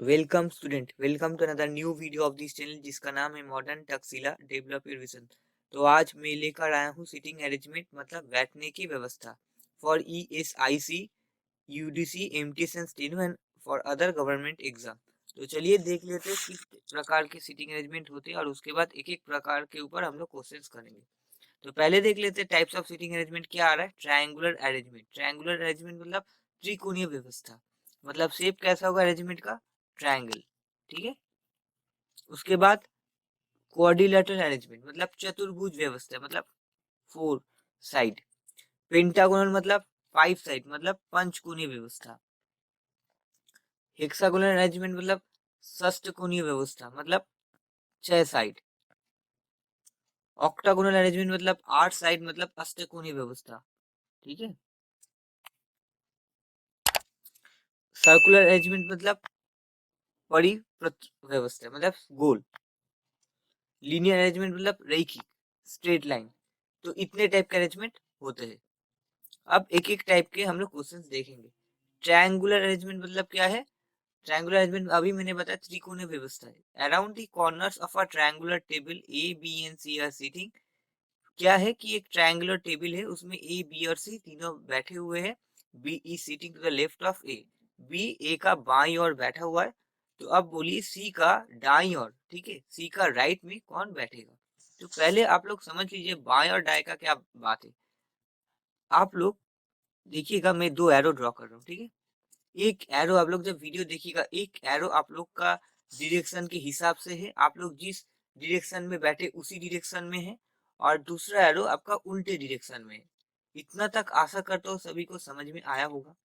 Welcome student, welcome to another new video of this channel जिसका नाम है modern Taxila develop your vision. तो आज मैं लेकर आया हूँ सिटिंग अरेंजमेंट मतलब बैठने की व्यवस्था for ESIC, UDC, MTS and steno and for other government exam. तो चलिए देख लेते हैं किस प्रकार के सिटिंग अरेंजमेंट होते हैं और उसके बाद एक एक प्रकार के ऊपर हम लोग क्वेश्चंस करेंगे। तो पहले देख लेते हैं टाइप्स ऑफ सिटिंग अरेंजमेंट क्या आ रहा है। ट्रायंगुलर अरेंजमेंट, ट्रायंगुलर अरेंजमेंट मतलब त्रिकोणीय व्यवस्था, मतलब शेप कैसा होगा अरेंजमेंट का, ट्रायंगल। ठीक है। उसके बाद क्वाड्रिलेटरल अरेंजमेंट मतलब चतुर्भुज व्यवस्था मतलब फोर साइड। पेंटागोनल मतलब फाइव साइड मतलब पंचकोणीय व्यवस्था। हेक्सागोनल अरेंजमेंट मतलब षष्टकोणीय व्यवस्था मतलब छह साइड। ऑक्टागोनल अरेंजमेंट मतलब आठ साइड मतलब अष्टकोणीय व्यवस्था। ठीक है। सर्कुलर अरेंजमेंट मतलब परिपत्र व्यवस्था मतलब गोल। लीनियर अरेंजमेंट मतलब रैखिक स्ट्रेट लाइन। तो इतने टाइप के अरेंजमेंट होते हैं। अब एक एक टाइप के हम लोग क्वेश्चंस देखेंगे। ट्रायंगुलर अरेंजमेंट मतलब क्या है। ट्रायंगुलर अरेंजमेंट अभी मैंने बताया त्रिकोणीय व्यवस्था है। Around the corners of a triangular table A B and C are sitting. क्या है कि एक ट्रायंगुलर टेबल है, उसमें ए बी और सी तीनों बैठे हुए हैं। B is sitting to the left of A. B A का बाई और बैठा हुआ है। तो अब बोलिए सी का दाई और, ठीक है, सी का राइट में कौन बैठेगा। तो पहले आप लोग समझ लीजिए बाएं और दाएं का क्या बात है। आप लोग देखिएगा, मैं दो एरो ड्रॉ कर रहा हूँ। ठीक है। एक एरो आप लोग जब वीडियो देखिएगा, एक एरो आप लोग का डायरेक्शन के हिसाब से है, आप लोग जिस डायरेक्शन में बैठे उसी डायरेक्शन में है, और दूसरा एरो आपका उल्टे डायरेक्शन में है। इतना तक आशा करता हूँ सभी को समझ में आया होगा।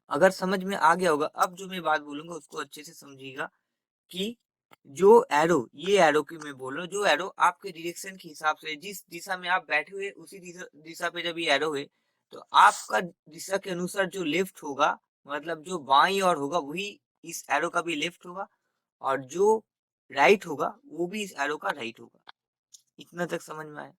अगर समझ में आ गया होगा, अब जो मैं बात बोलूंगा उसको अच्छे से समझिएगा कि जो एरो, ये एरो की मैं बोल रहा हूँ, जो एरो आपके डायरेक्शन के हिसाब से जिस दिशा में आप बैठे हुए उसी दिशा पे जब ये एरो है, तो आपका दिशा के अनुसार जो लेफ्ट होगा, मतलब जो बाई और होगा वही इस एरो का भी लेफ्ट होगा, और जो राइट होगा वो भी इस एरो का राइट होगा। इतना तक समझ में आया।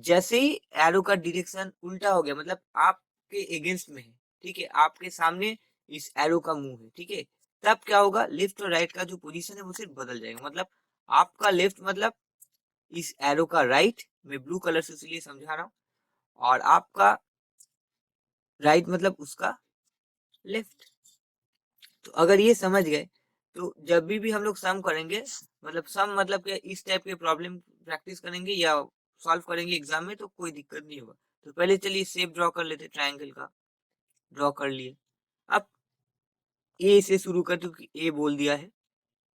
जैसे ही एरो का डायरेक्शन उल्टा हो गया, मतलब आपके अगेंस्ट में है, ठीक है, आपके सामने इस एरो का मुंह है, ठीक है, तब क्या होगा, लेफ्ट और राइट का जो पोजीशन है वो सिर्फ बदल जाएगा। मतलब आपका लेफ्ट मतलब इस एरो का राइट, मैं ब्लू कलर से इसलिए समझा रहा हूँ, और आपका राइट मतलब उसका लेफ्ट। तो अगर ये समझ गए, तो जब भी हम लोग सम करेंगे, मतलब सम मतलब क्या, इस टाइप के प्रॉब्लम प्रैक्टिस करेंगे या सॉल्व करेंगे एग्जाम में, तो कोई दिक्कत नहीं होगा। तो पहले चलिए शेप ड्रॉ कर लेते, ट्रायंगल का ड्रॉ कर लिए। अब ए से शुरू कर, क्योंकि ए बोल दिया है,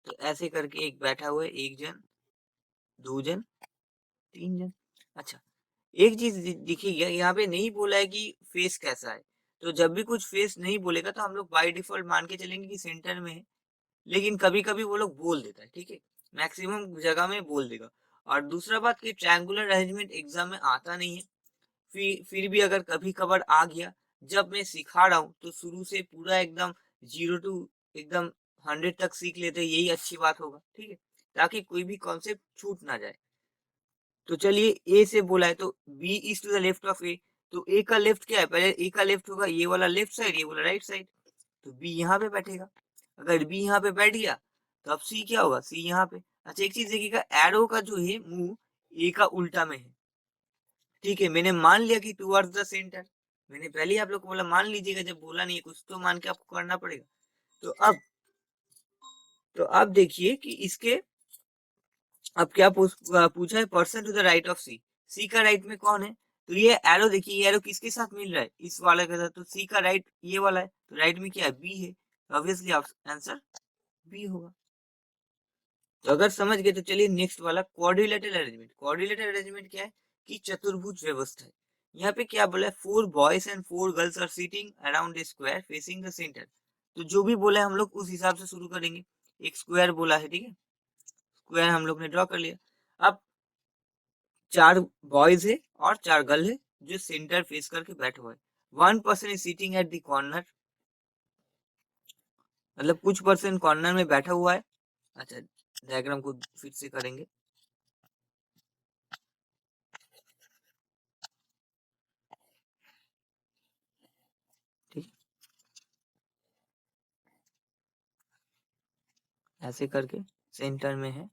तो ऐसे करके एक बैठा हुआ है, एक जन, दो जन, तीन जन। अच्छा, एक चीज देखिएगा, यहाँ पे नहीं बोला है कि फेस कैसा है। तो जब भी कुछ फेस नहीं बोलेगा तो हम लोग बाय डिफॉल्ट मान के चलेंगे कि सेंटर में है। लेकिन कभी कभी वो लोग बोल देता है, ठीक है, मैक्सिमम जगह में बोल देगा। और दूसरा बात कि ट्रायंगुलर अरेंजमेंट एग्जाम में आता नहीं है। फिर भी अगर कभी कभार आ गया, जब मैं सिखा रहा हूँ तो शुरू से पूरा एकदम 0 टू एकदम 100 तक सीख लेते, यही अच्छी बात होगा, ठीक है, ताकि कोई भी कॉन्सेप्ट छूट ना जाए। तो चलिए ए से बोला है, तो B is to the left of A. तो ए का लेफ्ट क्या है, पहले ए का लेफ्ट होगा ये वाला लेफ्ट साइड, ये वाला राइट साइड। तो बी यहाँ पे बैठेगा। अगर बी यहाँ पे बैठ गया, तो अब सी क्या होगा, सी यहाँ पे। अच्छा, एक चीज देखिएगा, एरो का जो है मुंह ए का उल्टा में है। ठीक है, मैंने मान लिया कि टूवर्ड्स द सेंटर। मैंने पहले ही आप लोग को बोला मान लीजिएगा, जब बोला नहीं है कुछ तो मान के आपको करना पड़ेगा। तो अब देखिए कि इसके, अब क्या पूछा है, person to the right of C. C का राइट में कौन है। तो ये एरो देखिए, ये एरो किसके साथ मिल रहा है, इस वाले के साथ। तो सी का राइट ये वाला है, तो राइट में क्या है, बी है। ऑब्वियसली आंसर बी होगा। तो अगर समझ गए तो चलिए नेक्स्ट वाला, क्वाड्रिलेटरल अरेंजमेंट। क्वाड्रिलेटरल अरेंजमेंट क्या है कि चतुर्भुज व्यवस्था है। यहाँ पे क्या बोला है, 4 boys and 4 girls are sitting around a square facing the centre. तो जो भी बोला है हम लोग उस हिसाब से शुरू करेंगे। एक स्क्वायर बोला है, ठीक है, स्क्वायर हम लोग ने ड्रॉ कर लिया। अब 4 बॉयज है और 4 गर्ल है जो सेंटर फेस करके बैठे हुए हैं। 1 person is sitting at the corner, मतलब कुछ पर्सन कॉर्नर में बैठा हुआ है। अच्छा, डायग्राम को फिर से करेंगे। ठीक, ऐसे करके सेंटर में है,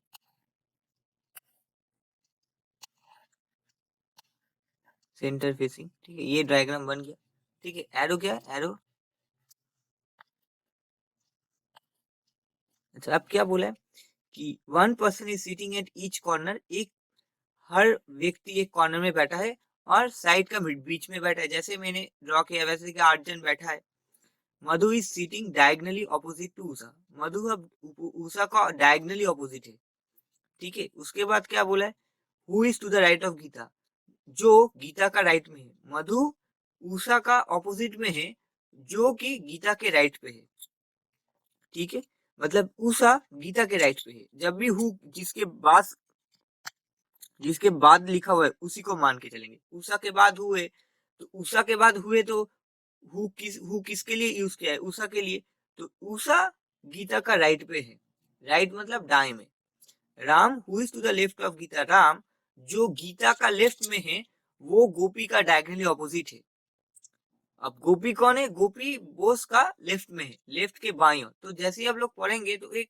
सेंटर फेसिंग, ठीक है, ये डायग्राम बन गया, ठीक है। एरो क्या है, एरो, अच्छा अब क्या बोला है कि 1 person is sitting at each corner, एक हर व्यक्ति एक कॉर्नर में बैठा है और साइड का बीच में बैठा है, जैसे मैंने ड्रॉ किया वैसे कि 8 जन बैठा है। Madhu is seating diagonally opposite to Usha, Madhu अब उषा का डायगनली ऑपोजिट है, ठीक है। उसके बाद क्या बोला है, who is to the right of Geeta, जो गीता का राइट में है। मधु उषा का ऑपोजिट में है, जो कि गीता के राइट पे है, ठीक है। मतलब उषा गीता के राइट पे है, जब भी हु जिसके बाद लिखा हुआ है उसी को मान के चलेंगे। उषा के बाद हुए तो उषा के बाद हुए तो हु किसके लिए यूज किया है, उषा के लिए, तो उषा गीता का राइट पे है, राइट मतलब दाएं में। Ram who is to the left of Geeta, Ram जो गीता का लेफ्ट में है वो गोपी का डायगोनली ऑपोजिट है। अब गोपी कौन है, गोपी बोस का लेफ्ट में है, लेफ्ट के बाईं ओर। तो जैसे ही आप लोग पढ़ेंगे तो एक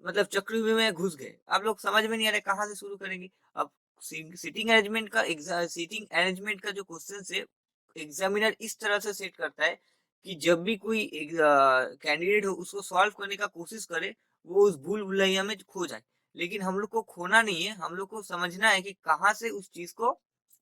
मतलब चक्रव्यूह में घुस गए, आप लोग समझ में नहीं आ रहा कहाँ से शुरू करेंगे। अब सीटिंग अरेंजमेंट का जो क्वेश्चन है एग्जामिनर इस तरह से सेट करता है कि जब भी कोई कैंडिडेट हो उसको सॉल्व करने का कोशिश करे, वो उस भूल भुलैया में खो जाए। लेकिन हम लोग को खोना नहीं है, हम लोग को समझना है कि कहाँ से उस चीज को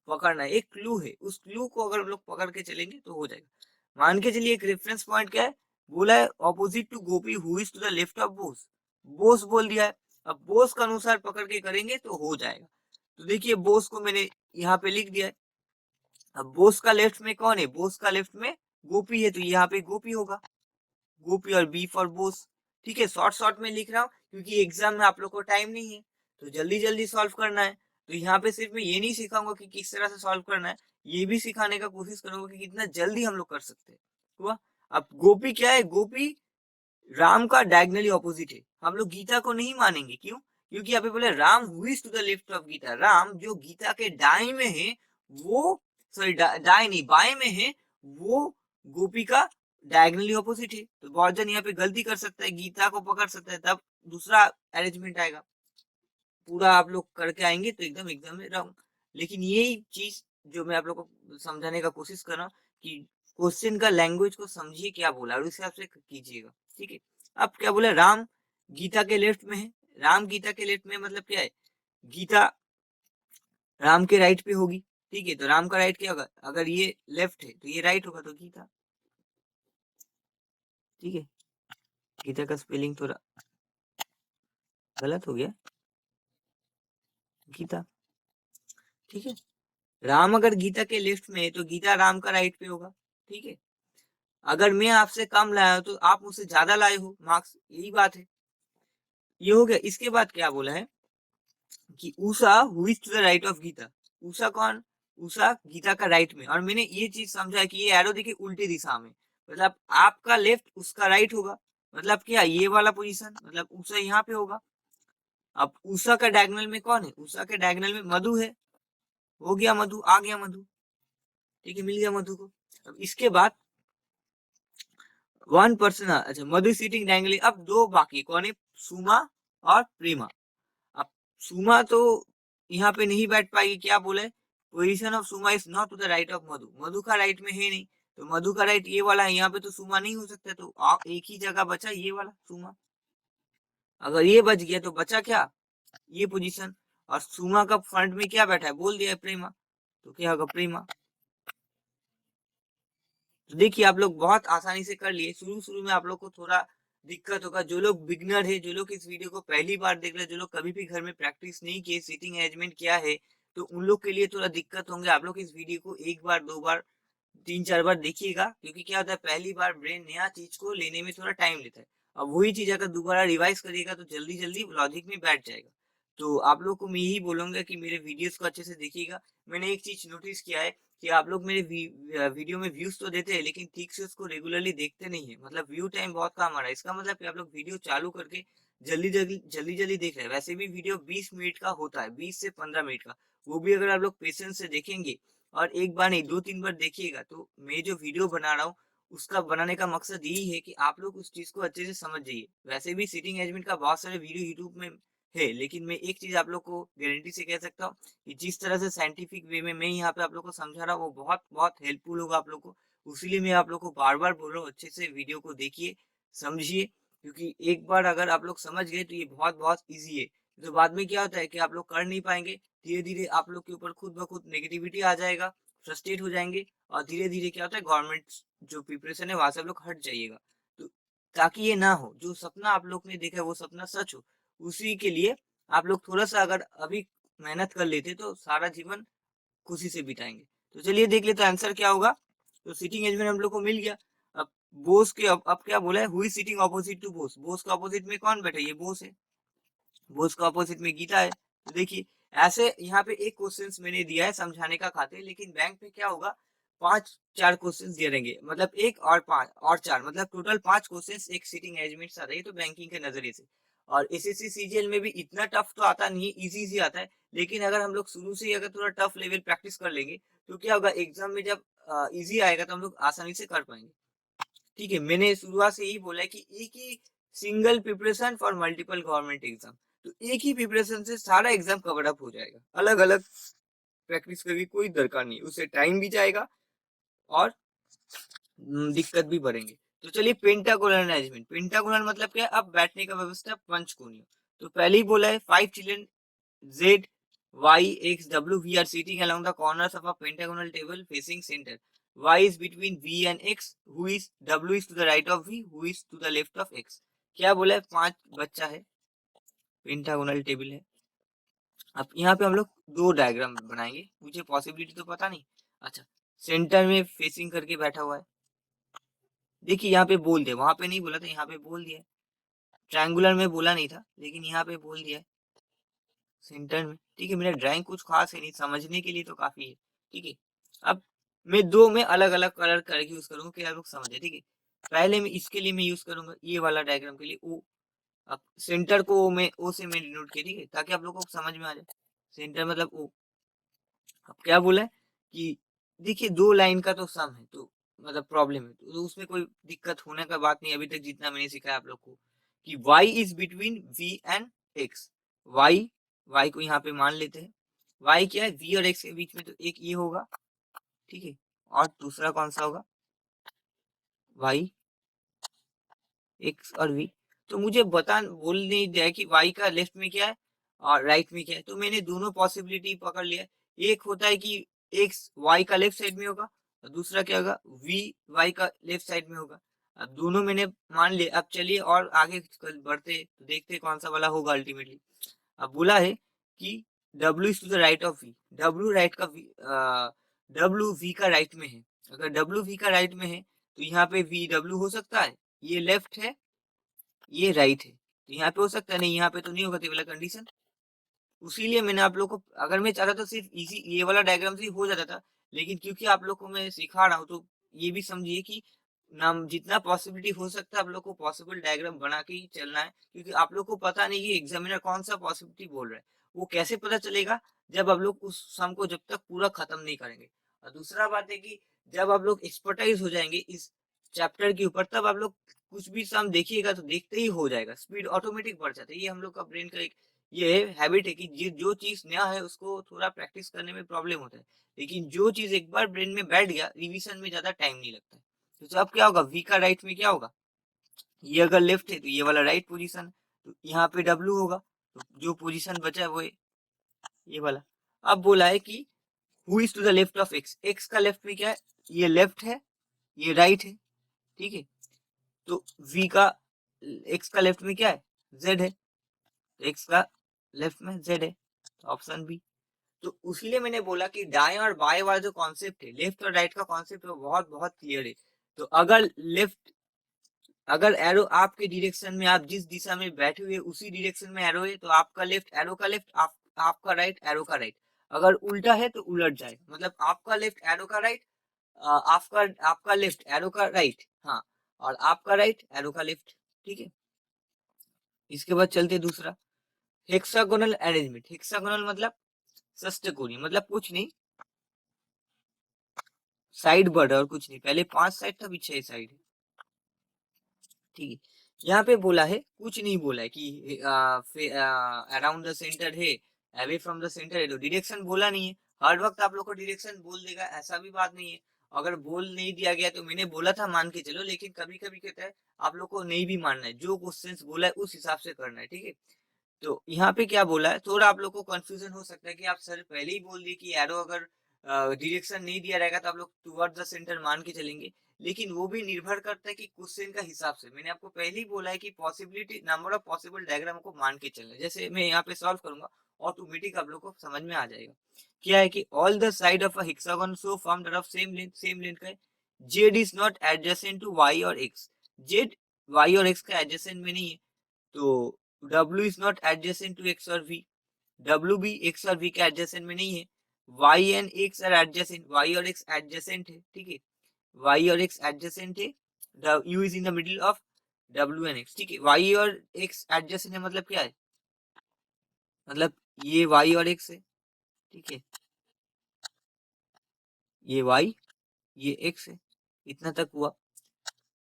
पकड़ना है, एक क्लू है, उस क्लू को अगर हम लोग पकड़ के चलेंगे तो हो जाएगा। मान के चलिए एक रेफरेंस पॉइंट क्या है, बोला है opposite to Gopi who is to the left of Bose, Bose बोल दिया है। अब बोस का अनुसार पकड़ के करेंगे तो हो जाएगा। तो देखिए बोस को मैंने यहाँ पे लिख दिया है। अब बोस का लेफ्ट में कौन है, बोस का लेफ्ट में गोपी है, तो यहाँ पे गोपी होगा, गोपी और बी फॉर बोस, ठीक है। शॉर्ट शॉर्ट में लिख रहा हूँ क्योंकि एग्जाम में आप लोग को टाइम नहीं है, तो जल्दी जल्दी सॉल्व करना है। तो यहाँ पे सिर्फ मैं ये नहीं सिखाऊंगा कि किस तरह से सॉल्व करना है, ये भी सिखाने का कोशिश करूंगा कि कितना जल्दी हम लोग कर सकते हैं, हुआ। अब गोपी क्या है, गोपी राम का डायगनली ऑपोजिट है। हम लोग गीता को नहीं मानेंगे, क्यों, क्योंकि यहाँ पे बोले Ram who is to the left of Geeta, Ram जो गीता के दाएं में है वो, सॉरी दाएं नहीं बाएं में है, वो गोपी का डायगनली ऑपोजिट है। तो बहुत जन यहाँ पे गलती कर सकता है, गीता को पकड़ सकता है, तब दूसरा अरेंजमेंट आएगा। पूरा आप लोग करके आएंगे तो एकदम एकदम रॉन्ग। लेकिन यही चीज जो मैं आप लोग को समझाने का कोशिश कर रहा हूँ कि क्वेश्चन का लैंग्वेज को समझिए क्या बोला और उस हिसाब से कीजिएगा, ठीक है। अब क्या बोला, राम गीता के लेफ्ट में है, राम गीता के लेफ्ट में मतलब क्या है, गीता राम के राइट पे होगी, ठीक है। तो राम का राइट क्या होगा, अगर ये लेफ्ट है तो ये राइट होगा, तो गीता, ठीक है। गीता का स्पेलिंग थोड़ा गलत हो गया, गीता, ठीक है। राम अगर गीता के लेफ्ट में है तो गीता राम का राइट पे होगा, ठीक है। अगर मैं आपसे कम लाया हूं तो आप मुझसे ज्यादा लाए हो मार्क्स, यही बात है। ये हो गया। इसके बाद क्या बोला है कि Usha who is to the right of Geeta, Usha कौन, उषा गीता का राइट में। और मैंने ये चीज समझा कि ये एरो देखिए उल्टी दिशा में, मतलब आपका लेफ्ट उसका राइट होगा, मतलब क्या ये वाला पोजीशन, मतलब उषा यहाँ पे होगा। अब उषा का डायगोनल में कौन है, उषा के डायगोनल में मधु है, हो गया मधु, आ गया मधु, ठीक है, मिल गया मधु को। अब इसके बाद 1 person, अच्छा मधु सीटिंग डायगोनली। अब दो बाकी कौन है, सुमा और प्रेमा। अब सुमा तो यहाँ पे नहीं बैठ पाएगी, क्या बोले, position of Suma is not to the right of Madhu, Madhu का राइट में है नहीं, तो मधु का राइट ये वाला है, यहाँ पे तो सुमा नहीं हो सकता, तो एक ही जगह बचा ये वाला सुमा। अगर ये बच गया तो बचा क्या, ये पोजीशन। और सुमा का फ्रंट में क्या बैठा है, बोल दिया है प्रेमा, तो क्या होगा प्रेमा। तो देखिए आप लोग बहुत आसानी से कर लिए। शुरू शुरू में आप लोग को थोड़ा दिक्कत होगा, जो लोग बिगनर है, जो लोग इस वीडियो को पहली बार देख रहे हैं, जो लोग कभी भी घर में प्रैक्टिस नहीं किए सीटिंग अरेंजमेंट क्या है, तो उन लोग के लिए थोड़ा दिक्कत होंगे। आप लोग इस वीडियो को एक बार, दो बार, 3-4 बार देखिएगा, क्योंकि क्या होता है पहली बार ब्रेन नया चीज को लेने में थोड़ा टाइम लेता है। अब वही चीज अगर दोबारा रिवाइज करिएगा तो जल्दी जल्दी लॉजिक में बैठ जाएगा। तो आप लोग को मैं यही बोलूंगा कि मेरे वीडियोस को अच्छे से देखिएगा। मैंने एक चीज नोटिस किया है कि आप लोग मेरे वीडियो में व्यूज तो देते हैं, लेकिन ठीक से उसको रेगुलरली देखते नहीं है, मतलब व्यू टाइम बहुत कम आ रहा है। इसका मतलब कि आप लोग वीडियो चालू करके जल्दी जल्दी देख रहे हैं। वैसे भी वीडियो 20 मिनट का होता है, 20 से 15 मिनट का, वो भी अगर आप लोग पेशेंस से देखेंगे और एक बार नहीं 2-3 बार देखिएगा, तो मैं जो वीडियो बना रहा हूँ उसका बनाने का मकसद यही है कि आप लोग उस चीज को अच्छे से समझ जाइए। वैसे भी सीटिंग अरेंजमेंट का बहुत सारे वीडियो यूट्यूब में है, लेकिन मैं एक चीज आप लोग को गारंटी से कह सकता हूँ कि जिस तरह से साइंटिफिक वे में मैं यहाँ पे आप लोग को समझा रहा हूँ वो बहुत बहुत हेल्पफुल होगा आप लोग को। उसीलिए मैं आप लोग को बार बार बोल रहा हूँ अच्छे से वीडियो को देखिए, समझिए, क्योंकि एक बार अगर आप लोग समझ गए तो ये बहुत बहुत ईजी है। तो बाद में क्या होता है कि आप लोग कर नहीं पाएंगे, धीरे धीरे आप लोग के ऊपर खुद ब खुद नेगेटिविटी आ जाएगा, फ्रस्ट्रेट हो जाएंगे, और धीरे धीरे क्या होता है गवर्नमेंट जो प्रिपरेशन है वहां से आप लोग हट जाइएगा। तो ताकि ये ना हो, जो सपना आप लोग ने देखा है वो सपना सच हो, उसी के लिए आप लोग थोड़ा सा अगर अभी मेहनत कर लेते तो सारा जीवन खुशी से बिताएंगे। तो चलिए देख लेते आंसर क्या होगा। तो सीटिंग अरेंजमेंट हम लोग को मिल गया। अब बोस के अब क्या बोला है, who sitting opposite to Bose. Bose के ऑपोजिट में कौन बैठा है, ये बोस है। बोस के ऑपोजिट में गीता है। तो देखिए ऐसे यहाँ पे एक क्वेश्चंस मैंने दिया है समझाने का खातिर, लेकिन बैंक में क्या होगा, पांच चार क्वेश्चंस दिए रहेंगे, मतलब एक और पांच और चार, मतलब टोटल पांच क्वेश्चंस एक सीटिंग अरेंजमेंट से आता है। तो बैंकिंग के नजरिए से, और एसएससी सीजीएल में भी इतना टफ तो आता नहीं है, इजी इजी आता है। लेकिन अगर हम लोग शुरू से ही अगर थोड़ा टफ लेवल प्रैक्टिस कर लेंगे तो क्या होगा, एग्जाम में जब इजी आएगा तो हम लोग आसानी से कर पाएंगे। ठीक है, मैंने शुरुआत से यही बोला है कि एक ही single preparation for multiple government exam. तो एक ही प्रिपरेशन से सारा एग्जाम कवर अप हो जाएगा, अलग अलग प्रैक्टिस करने की कोई दरकार नहीं, उससे टाइम भी जाएगा और दिक्कत भी बढ़ेंगे। तो चलिए पेंटागोनल अरेंजमेंट। पेंटागोनल मतलब क्या है, अब बैठने का व्यवस्था पंचकोणीय। तो पहले ही बोला है 5 children Z, Y, X, W, V are sitting along the corners of a pentagonal table facing center. Y is between V and X, who is W is to the right of V, who is to the left of X. क्या बोला है, पांच बच्चा है, pentagonal table है। अब यहाँ पे हम लोग दो डायग्राम बनाएंगे, मुझे पॉसिबिलिटी तो पता नहीं। अच्छा, सेंटर में फेसिंग करके बैठा हुआ है। देखिए यहाँ पे बोल दिया, वहां पे नहीं बोला था, यहाँ पे बोल दिया। ट्रायंगुलर में बोला नहीं था, लेकिन यहाँ पे बोल दिया है सेंटर में। ठीक है, मेरा ड्राइंग कुछ खास है नहीं, समझने के लिए तो काफी है। ठीक है, अब मैं दो में अलग अलग कलर करके यूज करूंगा कि आप लोग समझे। ठीक है, पहले में इसके लिए मैं यूज करूंगा ये वाला डायग्राम के लिए ओ। अब सेंटर को मैं ओ से मैं डिनोट किया, ठीक है, ताकि आप लोग को समझ में आ जाए। सेंटर मतलब ओ। अब क्या बोला है कि देखिए दो लाइन का तो सम है, तो मतलब प्रॉब्लम है, तो उसमें कोई दिक्कत होने का बात नहीं, अभी तक जितना मैंने सिखाया आप लोग को कि y is between v and x। y को यहाँ पे मान लेते हैं, y क्या है, v और x के बीच में, तो एक ये होगा। ठीक है, और दूसरा कौन सा होगा, y, x और v। तो मुझे बता बोल नहीं दिया कि y का लेफ्ट में क्या है और राइट में क्या है, तो मैंने दोनों पॉसिबिलिटी पकड़ लिया। एक होता है कि x y का लेफ्ट साइड में होगा, और दूसरा क्या होगा, v y का लेफ्ट साइड में होगा। अब दोनों मैंने मान लिया। अब चलिए और आगे बढ़ते तो देखते कौन सा वाला होगा अल्टीमेटली। अब बोला है कि W is to the right of V। W right का W V का राइट में है। अगर W V का राइट में है तो यहाँ पे V W हो सकता है, ये लेफ्ट है ये राइट है, तो यहाँ पे हो सकता है, नहीं यहाँ पे तो नहीं होगा, तो ये वाला कंडीशन। उसीलिए मैंने आप लोग को, अगर मैं चाहता तो सिर्फ इजी ये वाला डायग्राम से ही हो जाता था, लेकिन क्योंकि आप लोग को मैं सिखा रहा हूँ तो ये भी समझिए कि नाम जितना पॉसिबिलिटी हो सकता है आप लोग को पॉसिबल डायग्राम बना के ही चलना है, क्योंकि आप लोग को पता नहीं कि एग्जामिनर कौन सा पॉसिबिलिटी बोल रहा है। वो कैसे पता चलेगा, जब आप लोग उस सम को जब तक पूरा खत्म नहीं करेंगे। और दूसरा बात है कि जब आप लोग एक्सपर्टाइज हो जाएंगे इस चैप्टर के ऊपर, तब आप लोग कुछ भी सम देखिएगा तो देखते ही हो जाएगा, स्पीड ऑटोमेटिक बढ़ जाता है। ये हम लोग का ब्रेन का एक ये हैबिट है कि जो चीज नया है उसको थोड़ा प्रैक्टिस करने में प्रॉब्लम होता है, लेकिन जो चीज एक बार ब्रेन में बैठ गया रिवीजन में ज्यादा टाइम नहीं लगता है। तो अब क्या होगा, वी का राइट में क्या होगा, ये अगर लेफ्ट है तो ये वाला राइट पोजीशन, तो यहाँ पे डब्ल्यू होगा, तो जो पोजीशन बचा है वो ये वाला। अब बोला है कि who is to the left of X. X का लेफ्ट में क्या है, ये लेफ्ट है ये राइट है। ठीक है, तो वी का एक्स का लेफ्ट में क्या है, जेड है, तो एक्स का लेफ्ट में जेड है, ऑप्शन बी। तो उसीलिए मैंने बोला कि दाएं और बाएं वाला जो कॉन्सेप्ट है, लेफ्ट और राइट का कॉन्सेप्ट है, वो बहुत बहुत क्लियर है। तो अगर एरो आपके डायरेक्शन में, आप जिस दिशा में बैठे हुए उसी डायरेक्शन में एरो है, तो आपका लेफ्ट एरो का लेफ्ट, आपका राइट एरो का राइट। अगर उल्टा है तो उलट जाए, मतलब आपका लेफ्ट एरो का राइट, आपका आपका लेफ्ट एरो का राइट, हाँ, और आपका राइट एरो का लेफ्ट। ठीक है, इसके बाद चलते दूसरा, हेक्सागोनल अरेंजमेंट। हेक्सागोनल मतलब षष्ठकोणीय, मतलब कुछ नहीं, साइड बढ़ रहा है और कुछ नहीं, पहले 5 साइड था, अभी 6 साइड है। ठीक है, यहाँ पे बोला है, कुछ नहीं बोला है कि अराउंड द सेंटर है, अवे फ्रॉम द सेंटर है, तो डायरेक्शन बोला नहीं है। हर वक्त आप लोग को डायरेक्शन बोल देगा ऐसा भी बात नहीं है। अगर बोल नहीं दिया गया तो मैंने बोला था मान के चलो, लेकिन कभी कभी कहता है आप लोग को नहीं भी मानना है, जो क्वेश्चंस बोला है उस हिसाब से करना है। ठीक है, तो यहाँ पे क्या बोला है, थोड़ा आप लोग को कंफ्यूजन हो सकता है कि आप सर पहले ही बोल दिए कि एरो अगर डायरेक्शन नहीं दिया रहेगा तो आप लोग टुवर्ड द सेंटर मान के चलेंगे, लेकिन वो भी निर्भर करता है कि क्वेश्चन का हिसाब से। मैंने आपको पहले ही बोला है कि possibility number of possible diagram को मान के चलना है। जैसे मैं यहाँ पे सॉल्व करूंगा, ऑटोमेटिक आप लोग को समझ में आ जाएगा। क्या है कि all the side of a hexagon so formed are of same length का है, Z is not adjacent to Y और एक्स, जेड वाई और एक्स का एडजेसेंट में नहीं है, तो W is not adjacent to X और V, W भी एक्स और V के एडजेसेंट में नहीं है, Y एंड X आर एडजेसेंट, Y और X एडजेसेंट है। ठीक है, Y और X एडजेसेंट है, U is in the middle of W and X। ठीक है, Y और X एडजेसेंट है मतलब क्या है, मतलब ये Y और X है। ठीक है, ये Y, ये X है, इतना तक हुआ।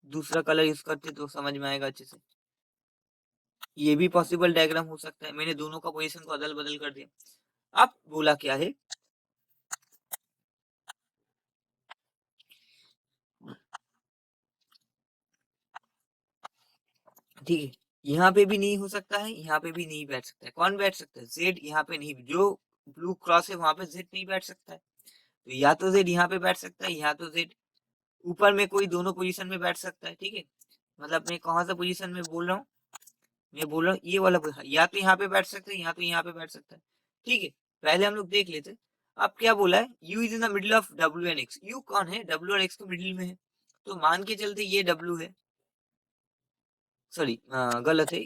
दूसरा कलर यूज करते तो समझ में आएगा अच्छे से। ये भी पॉसिबल डायग्राम हो सकता है, मैंने दोनों का पोजीशन को अदल बदल कर दिया। अब बोला क्या है, ठीक है, यहाँ पे भी नहीं हो सकता है, यहाँ पे भी नहीं बैठ सकता है। कौन बैठ सकता है, जेड यहाँ पे नहीं, जो ब्लू क्रॉस है वहां पे जेड नहीं बैठ सकता है, तो या तो जेड यहाँ पे बैठ सकता है, या तो जेड ऊपर में कोई दोनों पोजीशन में बैठ सकता है। ठीक है, मतलब मैं कौन सा पोजीशन में बोल रहा हूँ, मैं बोल रहा हूँ ये वाला या तो यहाँ पे बैठ सकता है, या तो यहाँ पे बैठ सकता है। ठीक है, पहले हम लोग देख लेते। अब क्या बोला है, you is in the middle of W and x, you कौन है, डब्ल्यू और एक्स के मिडिल में है, तो मान के चलते ये डब्ल्यू है, सॉरी गलत है,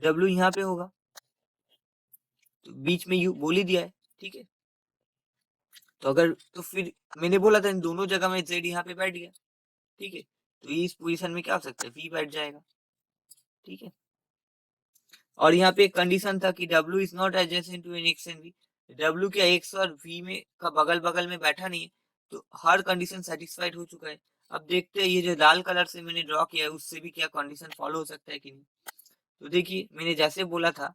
डब्ल्यू यहाँ पे होगा, तो बीच में यू बोल ही दिया है। ठीक है, तो अगर तो फिर मैंने बोला था इन दोनों जगह में जेड यहाँ पे बैठ गया। ठीक है, तो इस पोजीशन में क्या हो सकता है, वी बैठ जाएगा। ठीक है, और यहाँ पे एक कंडीशन था कि W is not adjacent to an X and V, W क्या एक्स और V में का बगल बगल में बैठा नहीं है, तो हर कंडीशन सेटिस्फाइड हो चुका है। अब देखते हैं ये जो लाल कलर से मैंने ड्रॉ किया है उससे भी क्या कंडीशन फॉलो हो सकता है कि नहीं। तो देखिए मैंने जैसे बोला था,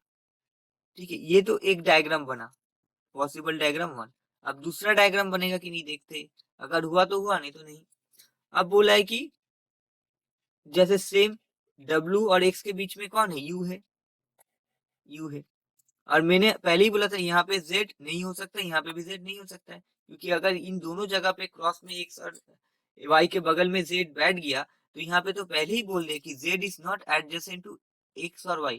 ठीक है, ये तो एक डायग्राम बना, पॉसिबल डायग्राम 1। अब दूसरा डायग्राम बनेगा कि नहीं देखते, अगर हुआ तो हुआ, नहीं तो नहीं। अब बोला है कि जैसे सेम W और X के बीच में कौन है, U है, U है। और मैंने पहले ही बोला था यहाँ पे Z नहीं हो सकता, यहाँ पे भी Z नहीं हो सकता है, क्योंकि अगर इन दोनों जगह पे क्रॉस में X और Y के बगल में Z बैठ गया, तो यहाँ पे तो पहले ही बोल दे कि Z is not adjacent to X और Y,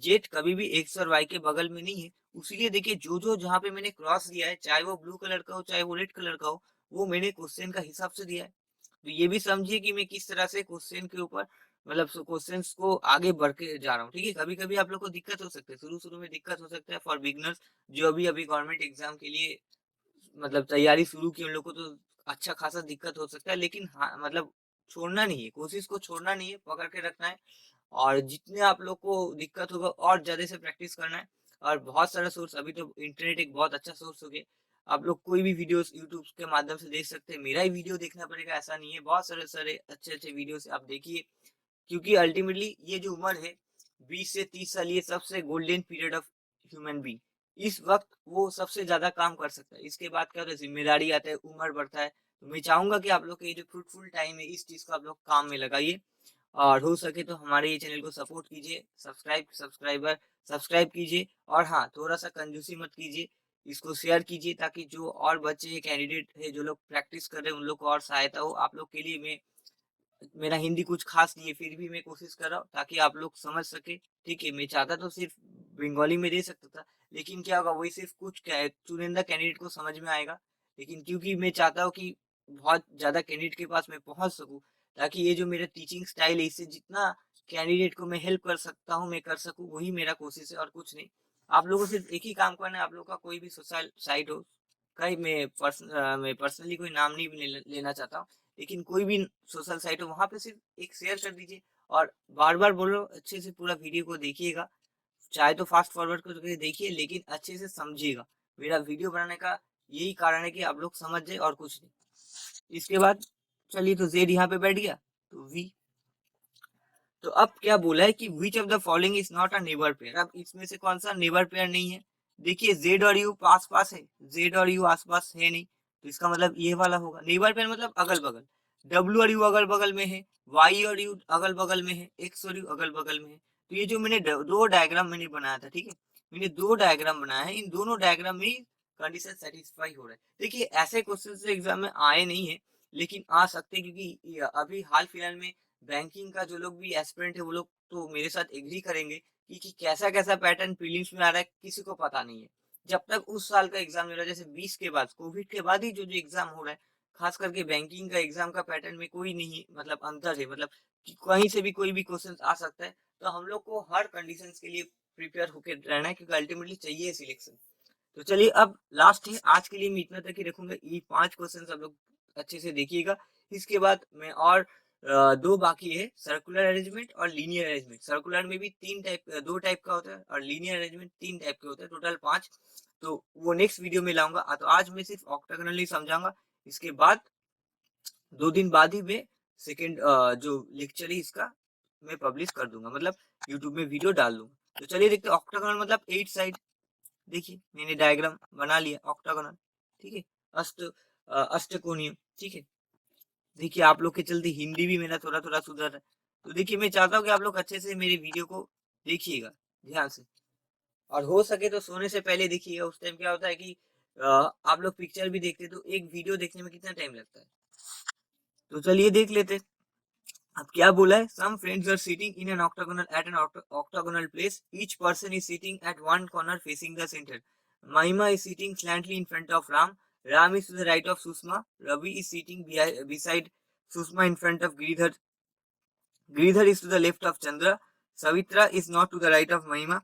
Z कभी भी X और Y के बगल में नहीं है। उसीलिए देखिए जो जो जहाँ पे मैंने क्रॉस दिया है, चाहे वो ब्लू कलर का हो चाहे वो रेड कलर का हो, वो मैंने क्वेश्चन का हिसाब से दिया है। तो ये भी समझिए कि मैं किस तरह से क्वेश्चन के ऊपर, मतलब क्वेश्चंस को आगे बढ़ के जा रहा हूँ। ठीक है, कभी कभी आप लोग को दिक्कत हो सकती है, शुरू शुरू में दिक्कत हो सकता है फॉर बिगनर्स, जो अभी अभी गवर्नमेंट एग्जाम के लिए मतलब तैयारी शुरू की, उन लोग को तो अच्छा खासा दिक्कत हो सकता है, लेकिन हाँ मतलब छोड़ना नहीं है, कोशिश को छोड़ना नहीं है, पकड़ के रखना है। और जितने आप लोग को दिक्कत होगा और ज्यादा से प्रैक्टिस करना है। और बहुत सारा सोर्स, अभी तो इंटरनेट एक बहुत अच्छा सोर्स हो गया, आप लोग कोई भी वीडियोस यूट्यूब के माध्यम से देख सकते हैं, मेरा ही वीडियो देखना पड़ेगा ऐसा नहीं है, बहुत सारे सारे अच्छे अच्छे वीडियो आप देखिए। क्योंकि अल्टीमेटली ये जो उम्र है 20 से 30 साल, ये सबसे golden period of human being. इस वक्त वो सबसे ज्यादा काम कर सकता है, इसके बाद क्या होता है, जिम्मेदारी आता है, उम्र बढ़ता है। तो मैं चाहूंगा कि आप लोग के ये जो फ्रूटफुल टाइम है इस चीज को आप लोग काम में लगाइए, और हो सके तो हमारे ये चैनल को सपोर्ट कीजिए, सब्सक्राइब कीजिए, और हाँ थोड़ा सा कंजूसी मत कीजिए, इसको शेयर कीजिए, ताकि जो और बच्चे कैंडिडेट है जो लोग प्रैक्टिस कर रहे हैं उन लोग को और सहायता हो। आप लोग के लिए मैं, मेरा हिंदी कुछ खास नहीं है, फिर भी मैं कोशिश कर रहा हूँ ताकि आप लोग समझ सके। ठीक है, मैं चाहता तो सिर्फ बंगाली में दे सकता था, लेकिन क्या होगा, वही सिर्फ कुछ चुनिंदा कैंडिडेट को समझ में आएगा। लेकिन क्योंकि मैं चाहता हूँ कि बहुत ज्यादा कैंडिडेट के पास मैं पहुंच सकूं, ताकि ये जो मेरा टीचिंग स्टाइल है इससे जितना कैंडिडेट को मैं हेल्प कर सकता हूँ मैं कर सकूँ, वही मेरा कोशिश है और कुछ नहीं। आप लोगों को सिर्फ एक ही काम करना है, आप लोग का कोई भी सोशल साइट हो, कहीं मैं पर्सनली कोई नाम नहीं लेना चाहता हूँ, लेकिन कोई भी सोशल साइट हो वहां पे सिर्फ एक शेयर कर दीजिए, और बार बार बोलो अच्छे से पूरा वीडियो को देखिएगा, चाहे तो फास्ट फॉरवर्ड करके देखिए, लेकिन अच्छे से समझिएगा। मेरा वीडियो बनाने का यही कारण है कि आप लोग समझ जाए और कुछ नहीं। इसके बाद चलिए तो जेड यहाँ पे बैठ गया, तो वी। तो अब क्या बोला है कि which of the following is not a neighbour pair. अब इसमें से कौन सा नेबर पेयर नहीं है? देखिए जेड और यू पास पास है, जेड और यू आस पास है नहीं, तो इसका मतलब ये वाला होगा। नेबर पेयर मतलब अगल बगल। डब्ल्यू और यू अगल बगल में है, वाई और यू अगल बगल में है, एक्स और यू अगल बगल में है। तो ये जो मैंने दो डायग्राम मैंने बनाया था, ठीक है, मैंने दो डायग्राम बनाया है, इन दोनों डायग्राम में कंडीशन सेटिस्फाई हो रहा है। देखिए ऐसे क्वेश्चन एग्जाम में आए नहीं है, लेकिन आ सकते हैं, क्योंकि अभी हाल फिलहाल में बैंकिंग का जो लोग भी एस्पिरेंट है वो लोग तो मेरे साथ एग्री करेंगे कि कैसा कैसा पैटर्न प्रीलिम्स में आ रहा है किसी को पता नहीं है। जब तक उस साल का एग्जाम हो रहा है, जैसे 20 के बाद, कोविड के बाद ही जो जो एग्जाम हो रहा है, खास करके बैंकिंग का एग्जाम का पैटर्न में कोई नहीं मतलब अंतर है, मतलब कि कहीं से भी कोई भी क्वेश्चन आ सकता है। तो हम लोग को हर कंडीशन के लिए प्रिपेयर होकर रहना है, क्योंकि अल्टीमेटली चाहिए सिलेक्शन। तो चलिए अब लास्ट है आज के लिए, मैं इतना तक ही रखूंगा। ये 5 क्वेश्चन आप लोग अच्छे से देखिएगा। इसके बाद मैं और दो बाकी है, सर्कुलर अरेंजमेंट और लीनियर अरेंजमेंट। सर्कुलर में भी दो टाइप का होता है, और लीनियर अरेंजमेंट 3 टाइप के होते हैं, टोटल 5। तो वो नेक्स्ट वीडियो में लाऊंगा। तो आज मैं सिर्फ ऑक्टागोनल ही समझाऊंगा। इसके बाद 2 दिन बाद ही मैं सेकेंड जो लेक्चर है इसका मैं पब्लिश कर दूंगा, मतलब यूट्यूब में वीडियो डाल दूंगा। तो चलिए देखते हैं। ऑक्टागोनल मतलब 8 साइड। देखिए मैंने डायग्राम बना लिया ऑक्टागोनल, ठीक है, अष्टकोणीय, ठीक है। देखिए आप लोग के चलते हिंदी भी मेरा थोड़ा थोड़ा सुधर रहा है। तो देखिए मैं चाहता हूँ कि आप लोग अच्छे से मेरे वीडियो को देखिएगा ध्यान से, और हो सके तो सोने से पहले देखिएगा। उस टाइम क्या होता है कि आप लोग पिक्चर भी देखते, तो एक वीडियो देखने में कितना टाइम लगता है। तो चलिए देख लेते। अब क्या बोला है? Some friends are sitting in an octagonal at an octagonal place, each person is sitting at one corner facing the centre. Mahima is sitting slantly in front of Ram, Ram is to the right of Sushma, Ravi is sitting beside Sushma in front of Giridhar, Giridhar is to the left of Chandra, Savitra is not to the right of Mahima,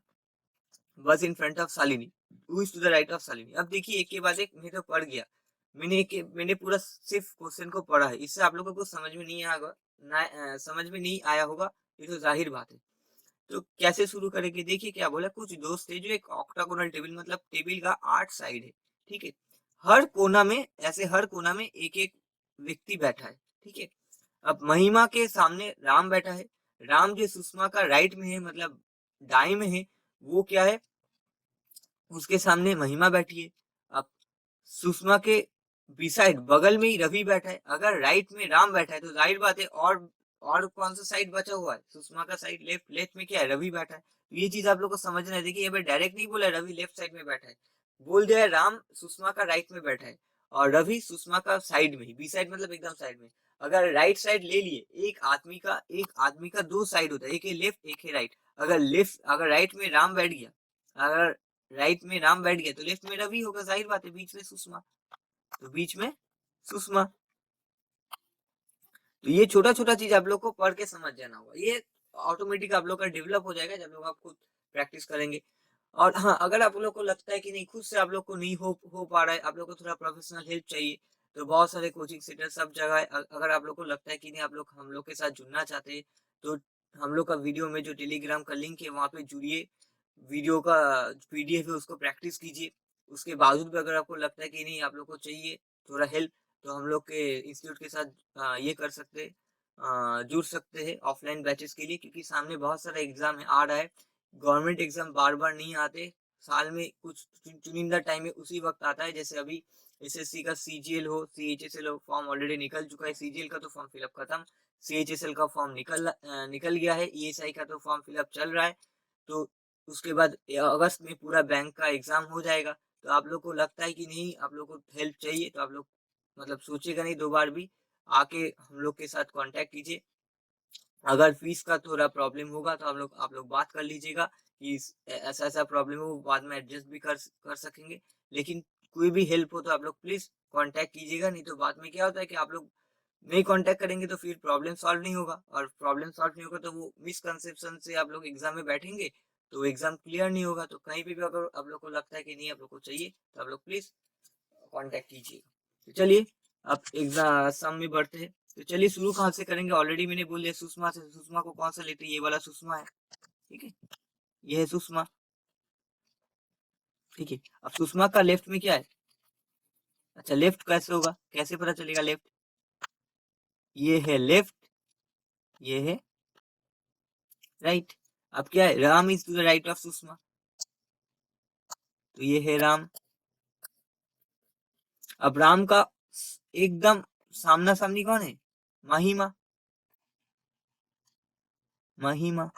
बस in front of Shalini, to is to the right of Shalini. अब देखिए एक के बाद एक मैं तो पढ़ गया, मैंने पूरा सिर्फ क्वेश्चन को पढ़ा है। इससे आप लोगों को समझ में नहीं आएगा, समझ में नहीं आया होगा, ये तो जाहिर बात है। तो कैसे शुरू करेंगे? देखिए क्या बोला, कुछ दोस्त थे जो एक ऑक्टागोनल टेबल, मतलब टेबल का 8 साइड है, ठीक है, हर कोना में, ऐसे हर कोना में एक एक व्यक्ति बैठा है, ठीक है। अब महिमा के सामने राम बैठा है, राम जो सुषमा का राइट में है, मतलब दाएं में है, वो क्या है, उसके सामने महिमा बैठी है। अब सुषमा के बिसाइड बगल में ही रवि बैठा है। अगर राइट में राम बैठा है तो जाहिर बात है, और कौन सा साइड बचा हुआ है? सुषमा का साइड लेफ्ट, लेफ्ट में क्या है? रवि बैठा है। तो ये चीज आप लोग को समझना है। देखिए यहाँ पे डायरेक्ट नहीं बोला रवि लेफ्ट साइड में बैठा है, बोल दिया है राम सुषमा का राइट में बैठा है, और रवि सुषमा का साइड में ही, बी साइड मतलब एकदम साइड में। अगर राइट साइड ले लिए, एक आदमी का दो साइड होता है, एक है लेफ्ट एक है राइट। अगर राइट में राम बैठ गया, अगर राइट में राम बैठ गया तो लेफ्ट में रवि होगा, जाहिर बात है, बीच में सुषमा, तो बीच में सुषमा। तो ये छोटा छोटा चीज आप लोग को पढ़ के समझ जाना होगा, ये ऑटोमेटिक आप लोग का डेवलप हो जाएगा जब लोग आप खुद प्रैक्टिस करेंगे। और हाँ, अगर आप लोग को लगता है कि नहीं, खुद से आप लोग को नहीं हो पा रहा है, आप लोग को थोड़ा प्रोफेशनल हेल्प चाहिए, तो बहुत सारे कोचिंग सेंटर सब जगह है। अगर आप लोग को लगता है कि नहीं, आप लोग हम लोग के साथ जुड़ना चाहते हैं, तो हम लोग का वीडियो में जो टेलीग्राम का लिंक है वहाँ पे जुड़िए, वीडियो का पीडीएफ है उसको प्रैक्टिस कीजिए। उसके बावजूद भी अगर आपको लगता है कि नहीं, आप लोग को चाहिए थोड़ा हेल्प, तो हम लोग के इंस्टीट्यूट के साथ ये कर सकते हैं, जुड़ सकते हैं ऑफलाइन बैचेस के लिए, क्योंकि सामने बहुत सारा एग्जाम है आ रहा है। गवर्नमेंट एग्जाम बार बार नहीं आते, साल में कुछ चुनिंदा टाइम में उसी वक्त आता है। जैसे अभी एसएससी का सीजीएल हो, सीएचएसएल हो, फॉर्म ऑलरेडी निकल चुका है। सीजीएल का तो फॉर्म फिलअप खत्म, सीएचएसएल का फॉर्म निकल गया है, ईएसआई का तो फॉर्म फिलअप चल रहा है। तो उसके बाद अगस्त में पूरा बैंक का एग्जाम हो जाएगा। तो आप लोग को लगता है कि नहीं, आप लोग को हेल्प चाहिए, तो आप लोग मतलब सोचेगा नहीं दो बार भी, आके हम लोग के साथ कांटेक्ट कीजिए। अगर फीस का थोड़ा प्रॉब्लम होगा तो आप लोग बात कर लीजिएगा कि ऐसा ऐसा प्रॉब्लम हो, बाद में एडजस्ट भी कर सकेंगे। लेकिन कोई भी हेल्प हो तो आप लोग प्लीज कांटेक्ट कीजिएगा, नहीं तो बाद में क्या होता है कि आप लोग नहीं कांटेक्ट करेंगे तो फिर प्रॉब्लम सॉल्व नहीं होगा, और प्रॉब्लम सॉल्व नहीं होगा तो वो मिसकंसेप्शन से आप लोग एग्जाम में बैठेंगे, तो एग्जाम क्लियर नहीं होगा। तो कहीं भी अगर आप लोग को लगता है कि नहीं, आप लोग को चाहिए, तो आप लोग प्लीज कांटेक्ट कीजिएगा। तो चलिए अब एग्जाम सम में बढ़ते हैं। तो चलिए शुरू कहाँ से करेंगे? ऑलरेडी मैंने बोल दिया सुषमा से। सुषमा को कौन सा लेते हैं? ये वाला सुषमा है, ठीक है, ये है सुषमा, ठीक है। अब सुषमा का लेफ्ट में क्या है? अच्छा, लेफ्ट कैसे होगा, कैसे पता चलेगा लेफ्ट? ये है लेफ्ट, ये है राइट। अब क्या है, Ram is to the right of Sushma, तो ये है राम। अब राम का एकदम सामना सामनी कौन है, महिमा, महिमा,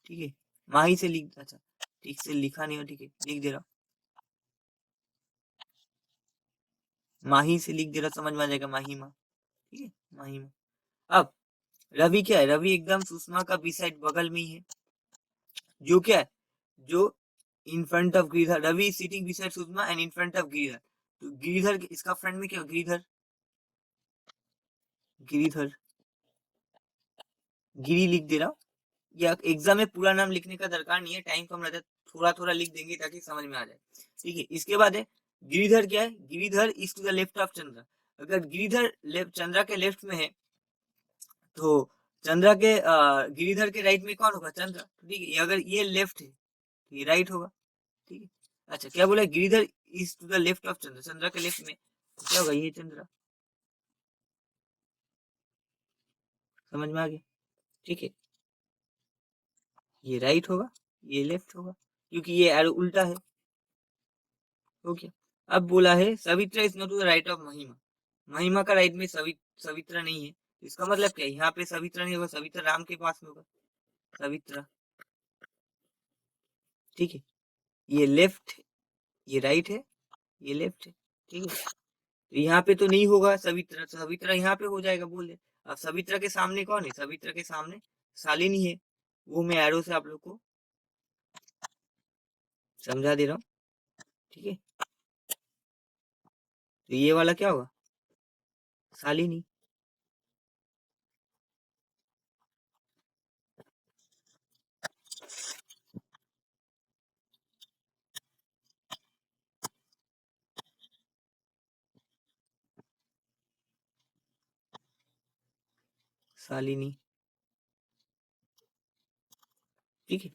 ठीक है। माही से लिख, अच्छा ठीक से लिखा नहीं हो, ठीक है लिख दे रहा हूं, माही से लिख दे रहा, समझ में आ जाएगा, महिमा, ठीक है महिमा। अब रवि क्या है, रवि एकदम सुषमा का बिसाइड बगल में ही है, जो क्या है, जो in front of Giridhar, Ravi sitting beside Sushma and in front of Giridhar, तो गिरिधर इसका फ्रंट में क्या, गिरिधर, गिरिधर, गिरी लिख दे रहा हूं। या एग्जाम में पूरा नाम लिखने का दरकार नहीं है, टाइम कम रहता है, थोड़ा थोड़ा लिख देंगे ताकि समझ में आ जाए, ठीक है। इसके बाद है गिरिधर, क्या है, Giridhar is to the left of Chandra, अगर गिरिधर लेफ्ट चंद्रा के लेफ्ट में है, तो चंद्रा के गिरिधर के राइट में कौन होगा, चंद्रा, ठीक है। अगर ये लेफ्ट है तो ये राइट होगा, ठीक है। अच्छा क्या बोला, Giridhar is to the left of Chandra, Chandra के लेफ्ट में, तो क्या होगा, ये चंद्रा, समझ में आ गया, ठीक है। ये राइट होगा, ये लेफ्ट होगा, क्योंकि ये एरो उल्टा है, ओके। अब बोला है Savitra is not to the right of Mahima, Mahima का राइट में सवित्रा नहीं है, इसका मतलब क्या है, यहाँ पे सवित्रा नहीं होगा, सवित्रा राम के पास में होगा, सवित्रा, ठीक है। ये लेफ्ट, ये राइट है, ये लेफ्ट है, ठीक है। तो यहाँ पे तो नहीं होगा सवित्रा, तो सवित्रा यहाँ पे हो जाएगा, बोल दे। अब सवित्रा के सामने कौन है, सवित्रा के सामने शालिनी है, वो मैं एरो से आप लोग को समझा दे रहा हूँ, ठीक है। तो ये वाला क्या होगा, शालिनी, शालिनी, ठीक है।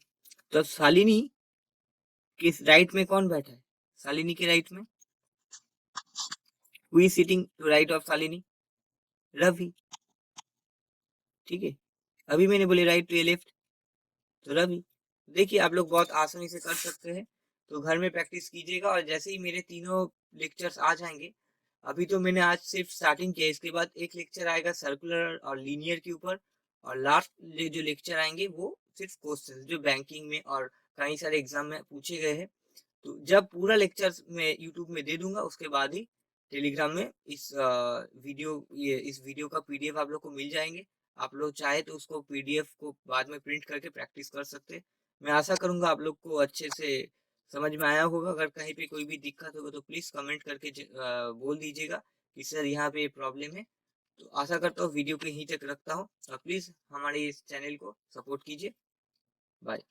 तो अब शालिनी किस राइट में कौन बैठा है, शालिनी के राइट में who is sitting to right of Shalini, Ravi, ठीक है। अभी मैंने बोले राइट टू ये लेफ्ट, तो रवि, देखिए आप लोग बहुत आसानी से कर सकते हैं, तो घर में प्रैक्टिस कीजिएगा, और जैसे ही मेरे तीनों लेक्चर्स आ जाएंगे, अभी तो मैंने आज सिर्फ स्टार्टिंग किया, इसके बाद एक लेक्चर आएगा सर्कुलर और लीनियर के ऊपर, और लास्ट जो लेक्चर आएंगे वो सिर्फ क्वेश्चन जो बैंकिंग में और कई सारे एग्जाम में पूछे गए हैं। तो जब पूरा लेक्चर मैं यूट्यूब में दे दूंगा, उसके बाद ही टेलीग्राम में इस वीडियो का पीडीएफ आप लोग को मिल जाएंगे, आप लोग चाहे तो उसको पीडीएफ को बाद में प्रिंट करके प्रैक्टिस कर सकते हैं। मैं आशा करूंगा आप लोग को अच्छे से समझ में आया होगा, अगर कहीं पे कोई भी दिक्कत होगा तो प्लीज कमेंट करके बोल दीजिएगा कि सर यहाँ पे प्रॉब्लम है। तो आशा करता हूँ वीडियो को यहीं तक रखता हूँ, और प्लीज हमारे इस चैनल को सपोर्ट कीजिए, बाय।